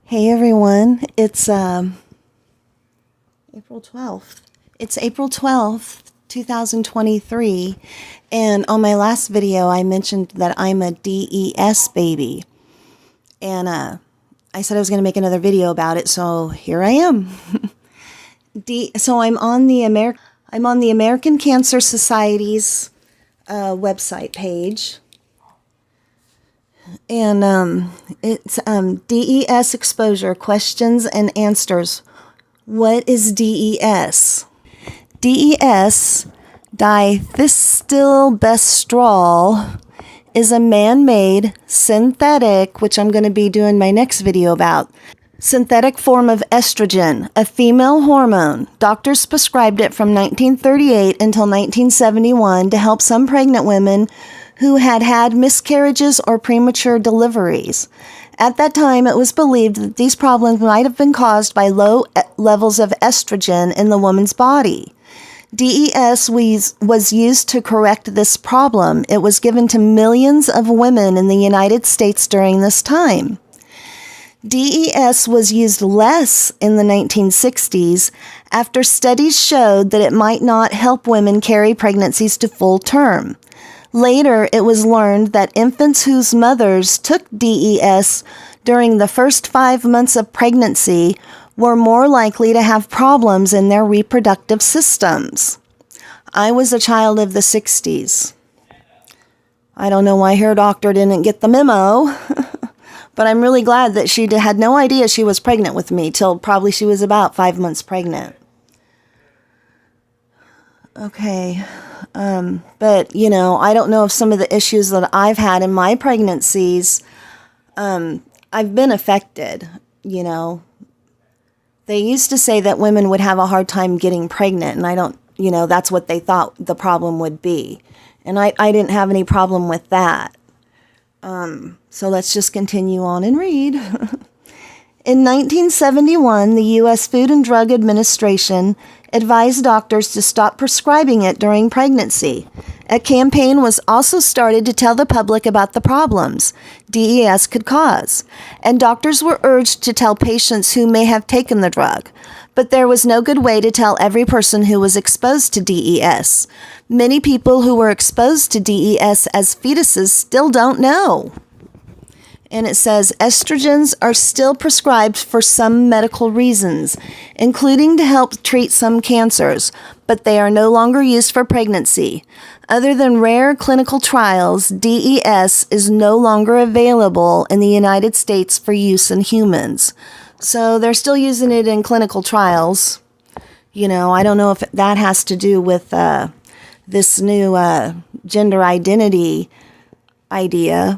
Hey everyone, it's April 12th. It's April 12th, 2023, and on my last video I mentioned that I'm a DES baby, and I said I was going to make another video about it, so here I am. So I'm on the American Cancer Society's website page. And it's DES exposure questions and answers. What is DES? DES, diethylstilbestrol, is a man-made synthetic, which I'm going to be doing my next video about, synthetic form of estrogen, a female hormone. Doctors prescribed it from 1938 until 1971 to help some pregnant women who had had miscarriages or premature deliveries. At that time, it was believed that these problems might have been caused by low levels of estrogen in the woman's body. DES was used to correct this problem. It was given to millions of women in the United States during this time. DES was used less in the 1960s after studies showed that it might not help women carry pregnancies to full term. Later, it was learned that infants whose mothers took DES during the first 5 months of pregnancy were more likely to have problems in their reproductive systems. I was a child of the 60s. I don't know why her doctor didn't get the memo, but I'm really glad that she had no idea she was pregnant with me till probably she was about 5 months pregnant. Okay. But, you know, I don't know if some of the issues that I've had in my pregnancies, I've been affected, you know. They used to say that women would have a hard time getting pregnant, and I don't, you know, that's what they thought the problem would be. And I didn't have any problem with that. So let's just continue on and read. In 1971, the U.S. Food and Drug Administration advised doctors to stop prescribing it during pregnancy. A campaign was also started to tell the public about the problems DES could cause, and doctors were urged to tell patients who may have taken the drug. But there was no good way to tell every person who was exposed to DES. Many people who were exposed to DES as fetuses still don't know. And it says, estrogens are still prescribed for some medical reasons, including to help treat some cancers, but they are no longer used for pregnancy. Other than rare clinical trials, DES is no longer available in the United States for use in humans. So they're still using it in clinical trials. You know, I don't know if that has to do with this new gender identity idea.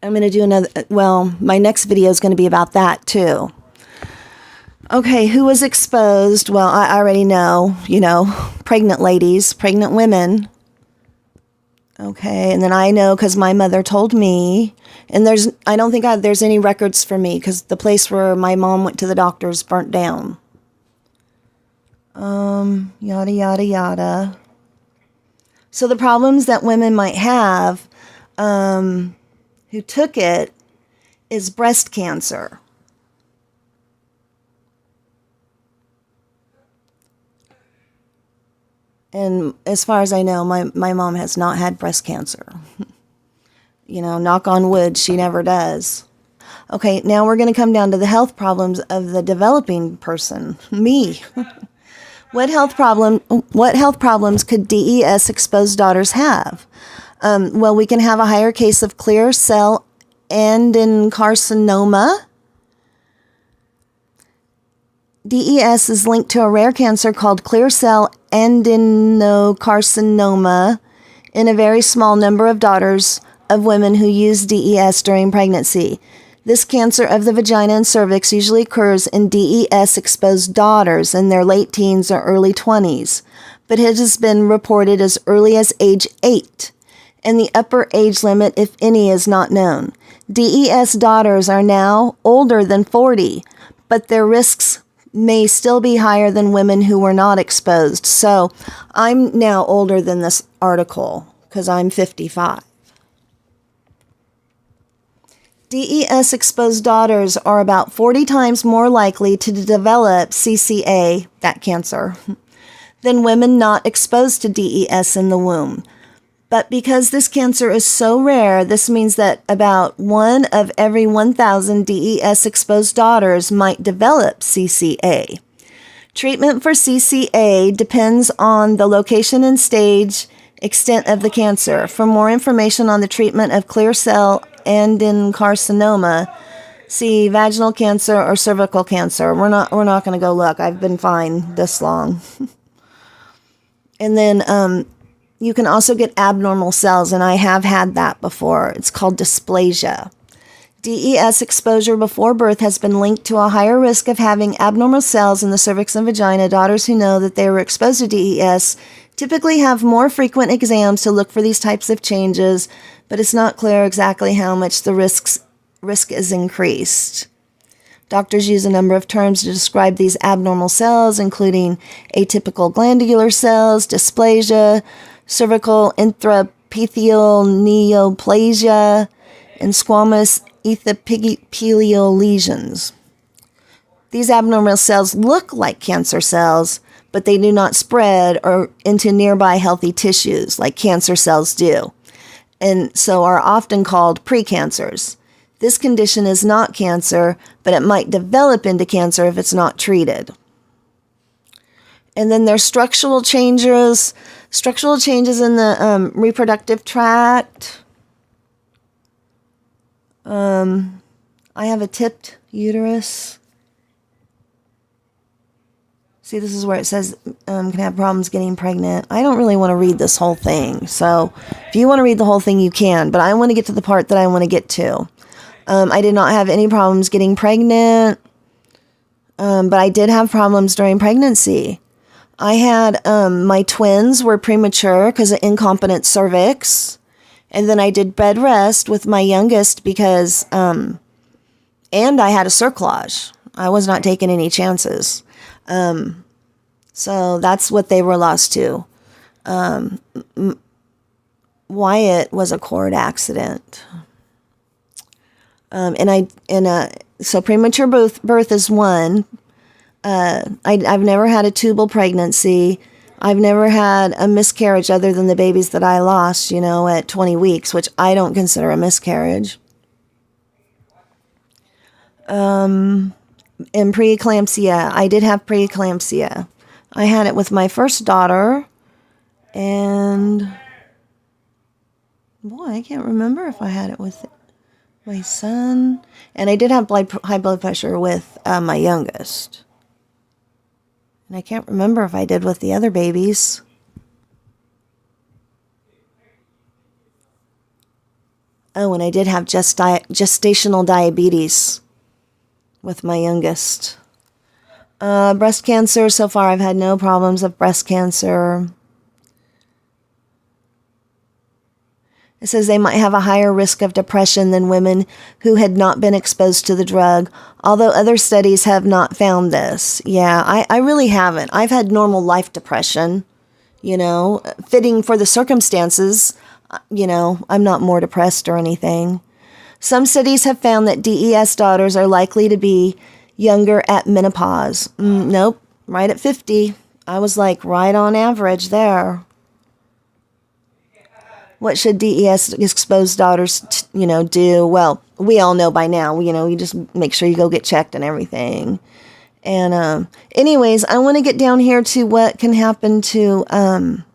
I'm going to do another, well, my next video is going to be about that too. Okay, who was exposed? Well, I already know, you know, pregnant ladies, pregnant women. Okay, and then I know because my mother told me, and I don't think there's any records for me because the place where my mom went to the doctors burnt down. Yada, yada, yada. So the problems that women might have, who took it, is breast cancer. And as far as I know, my mom has not had breast cancer. You know, knock on wood, she never does. Okay, now we're going to come down to the health problems of the developing person, me. What health problems could DES exposed daughters have? Well, we can have a higher case of clear cell adenocarcinoma. DES is linked to a rare cancer called clear cell adenocarcinoma in a very small number of daughters of women who use DES during pregnancy. This cancer of the vagina and cervix usually occurs in DES-exposed daughters in their late teens or early 20s, but it has been reported as early as age 8. And the upper age limit, if any, is not known. DES daughters are now older than 40, but their risks may still be higher than women who were not exposed. So I'm now older than this article because I'm 55. DES-exposed daughters are about 40 times more likely to develop CCA, that cancer, than women not exposed to DES in the womb. But because this cancer is so rare, this means that about 1 of every 1,000 DES-exposed daughters might develop CCA. Treatment for CCA depends on the location and stage, extent of the cancer. For more information on the treatment of clear cell adenocarcinoma, see vaginal cancer or cervical cancer. We're not going to go look. I've been fine this long. And then you can also get abnormal cells, and I have had that before. It's called dysplasia. DES exposure before birth has been linked to a higher risk of having abnormal cells in the cervix and vagina. Daughters who know that they were exposed to DES typically have more frequent exams to look for these types of changes, but it's not clear exactly how much the risk is increased. Doctors use a number of terms to describe these abnormal cells, including atypical glandular cells, dysplasia, cervical intraepithelial neoplasia, and squamous epithelial lesions. These abnormal cells look like cancer cells, but they do not spread or into nearby healthy tissues like cancer cells do, and so are often called precancers. This condition is not cancer, but it might develop into cancer if it's not treated. And then there's structural changes in the reproductive tract. I have a tipped uterus. See, this is where it says can have problems getting pregnant. I don't really want to read this whole thing. So if you want to read the whole thing, you can. But I want to get to the part that I want to get to. I did not have any problems getting pregnant. But I did have problems during pregnancy. I had my twins were premature because of incompetent cervix. And then I did bed rest with my youngest because, and I had a cerclage. I was not taking any chances. So that's what they were lost to. Wyatt was a cord accident. So premature birth is one. I've never had a tubal pregnancy. I've never had a miscarriage other than the babies that I lost, at 20 weeks, which I don't consider a miscarriage. And preeclampsia. I did have preeclampsia. I had it with my first daughter, and boy, I can't remember if I had it with my son. And I did have high blood pressure with my youngest. And I can't remember if I did with the other babies. Oh, and I did have gestational diabetes with my youngest. Breast cancer, so far I've had no problems of breast cancer. It says they might have a higher risk of depression than women who had not been exposed to the drug, although other studies have not found this. Yeah, I really haven't. I've had normal life depression, fitting for the circumstances. I'm not more depressed or anything. Some studies have found that DES daughters are likely to be younger at menopause. Nope, right at 50. I was like right on average there. What should DES exposed daughters, do? Well, we all know by now, you just make sure you go get checked and everything. And anyways, I want to get down here to what can happen to, let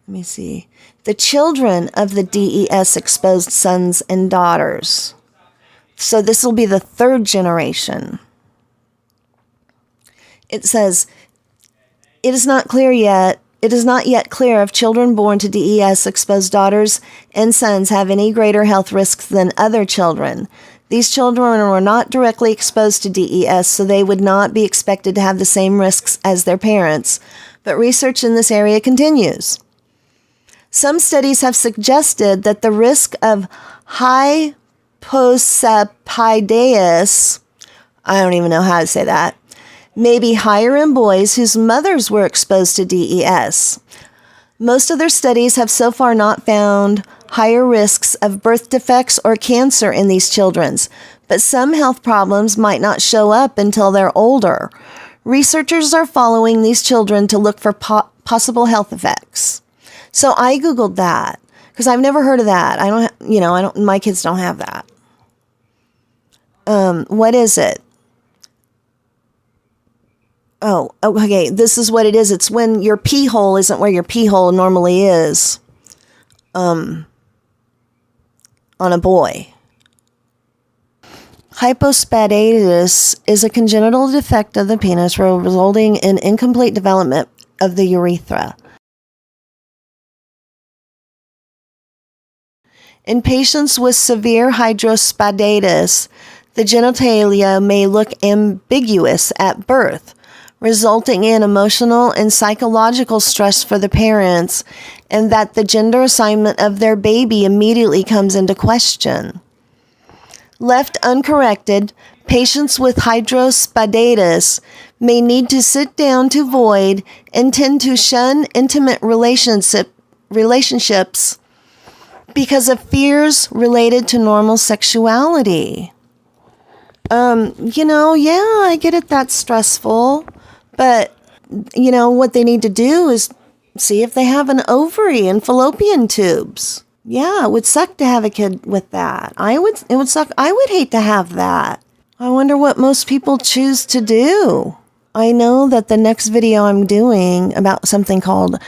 me see, the children of the DES exposed sons and daughters. So this will be the third generation. It says, it is not yet clear if children born to DES-exposed daughters and sons have any greater health risks than other children. These children were not directly exposed to DES, so they would not be expected to have the same risks as their parents. But research in this area continues. Some studies have suggested that the risk of hypospadias, I don't even know how to say that, may be higher in boys whose mothers were exposed to DES. Most of their studies have so far not found higher risks of birth defects or cancer in these children, but some health problems might not show up until they're older. Researchers are following these children to look for possible health effects. So I Googled that because I've never heard of that. My kids don't have that. What is it? Oh, okay. This is what it is. It's when your pee hole isn't where your pee hole normally is. On a boy. Hypospadias is a congenital defect of the penis resulting in incomplete development of the urethra. In patients with severe hypospadias, the genitalia may look ambiguous at birth, resulting in emotional and psychological stress for the parents, and that the gender assignment of their baby immediately comes into question. Left uncorrected, patients with hypospadias may need to sit down to avoid and tend to shun intimate relationships because of fears related to normal sexuality. I get it, that's stressful, but, what they need to do is see if they have an ovary and fallopian tubes. Yeah, it would suck to have a kid with that. It would suck. I would hate to have that. I wonder what most people choose to do. I know that the next video I'm doing about something called